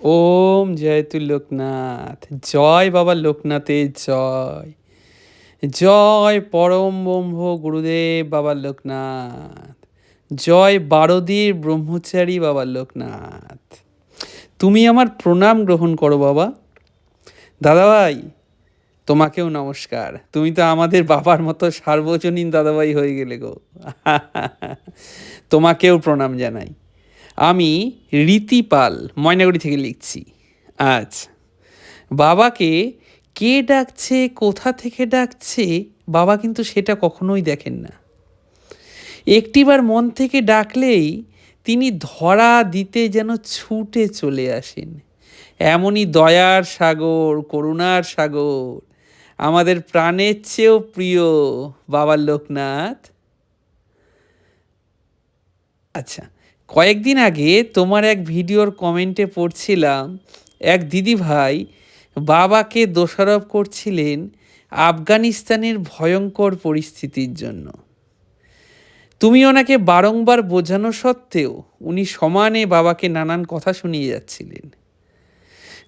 ওম জয়তু লোকনাথ। জয় বাবা লোকনাথের জয়। জয় পরম ব্রহ্ম গুরুদেব বাবা লোকনাথ। জয় বারদীর ব্রহ্মচারী বাবা লোকনাথ। তুমি আমার প্রণাম গ্রহণ করো বাবা। দাদাভাই, তোমাকেও নমস্কার। তুমি তো আমাদের বাবার মতো সার্বজনীন দাদাভাই হয়ে গেলে গো। তোমাকেও প্রণাম জানাই। আমি রীতি পাল ময়নাগুড়ি থেকে লিখছি। আচ্ছা, বাবাকে কে ডাকছে, কোথা থেকে ডাকছে, বাবা কিন্তু সেটা কখনোই দেখেন না। একটিবার মন থেকে ডাকলেই তিনি ধরা দিতে যেন ছুটে চলে আসেন। এমনই দয়ার সাগর, করুণার সাগর, আমাদের প্রাণের চেয়েও প্রিয় বাবা লোকনাথ। আচ্ছা, কয়েকদিন আগে তোমার এক ভিডিওর কমেন্টে পড়ছিলাম এক দিদিভাই বাবাকে দোষারোপ করছিলেন আফগানিস্তানের ভয়ঙ্কর পরিস্থিতির জন্য। তুমি ওনাকে বারংবার বোঝানো সত্ত্বেও উনি সমানে বাবাকে নানান কথা শুনিয়ে যাচ্ছিলেন।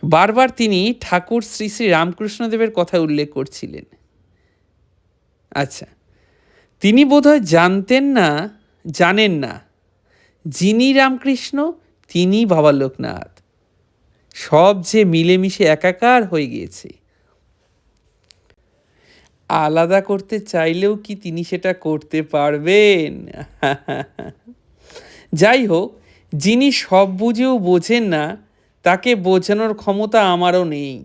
বারবার তিনি ঠাকুর শ্রী শ্রী রামকৃষ্ণদেবের কথা উল্লেখ করছিলেন। আচ্ছা, তিনি বোধহয় জানেন না যিনি রামকৃষ্ণ তিনি বাবা লোকনাথ। সব যে মিলেমিশে একাকার হয়ে গিয়েছে। আলাদা করতে চাইলেও কি তিনি সেটা করতে পারবেন? যাই হোক, যিনি সব বুঝেও বোঝেন না তাকে বোঝানোর ক্ষমতা আমারও নেই।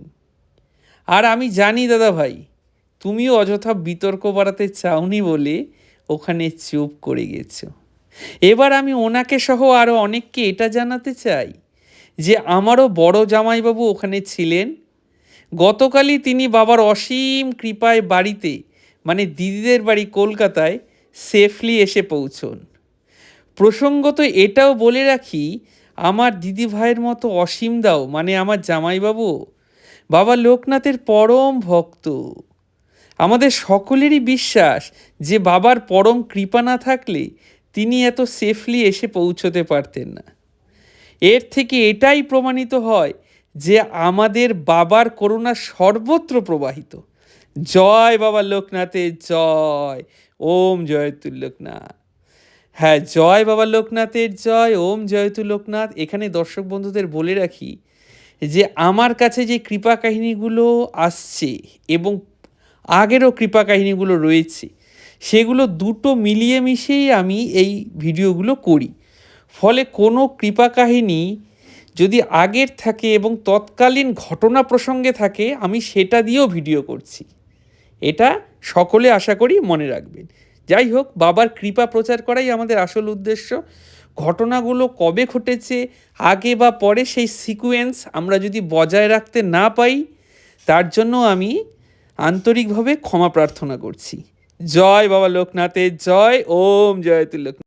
আর আমি জানি দাদা ভাই, তুমিও অযথা বিতর্ক বাড়াতে চাওনি বলে ওখানে চুপ করে গেছো। এবার আমি ওনাকে সহ আরও অনেককে এটা জানাতে চাই যে আমারও বড় জামাইবাবু ওখানে ছিলেন। গতকালই তিনি বাবার অসীম কৃপায় বাড়িতে, মানে দিদিদের বাড়ি কলকাতায় সেফলি এসে পৌঁছন। প্রসঙ্গত এটাও বলে রাখি, আমার দিদি ভাইয়ের মতো অসীমদাও, মানে আমার জামাইবাবু, বাবা লোকনাথের পরম ভক্ত। আমাদের সকলেরই বিশ্বাস যে বাবার পরম কৃপা না থাকলে তিনি এত সেফলি এসে পৌঁছতে পারতেন না। এর থেকে এটাই প্রমাণিত হয় যে আমাদের বাবার করুণা সর্বত্র প্রবাহিত। জয় বাবা লোকনাথের জয়। ওম জয়তু লোকনাথ। হ্যাঁ, জয় বাবা লোকনাথের জয়। ওম জয়তু লোকনাথ। এখানে দর্শক বন্ধুদের বলে রাখি যে আমার কাছে যে কৃপা কাহিনীগুলো আসছে এবং আগেরও কৃপা কাহিনীগুলো রয়েছে, সেগুলো দুটো মিলিয়ে মিশিয়েই আমি এই ভিডিওগুলো করি। ফলে কোনো কৃপা কাহিনী যদি আগের থাকে এবং তৎকালীন ঘটনা প্রসঙ্গে থাকে, আমি সেটা দিয়েও ভিডিও করছি। এটা সকলে আশা করি মনে রাখবেন। যাই হোক, বাবার কৃপা প্রচার করাই আমাদের আসল উদ্দেশ্য। ঘটনাগুলো কবে ঘটেছে, আগে বা পরে, সেই সিকোয়েন্স আমরা যদি বজায় রাখতে না পাই, তার জন্য আমি আন্তরিকভাবে ক্ষমা প্রার্থনা করছি। জয় বাবা লোকনাথের জয়। ওম জয়তু লোকনাথ।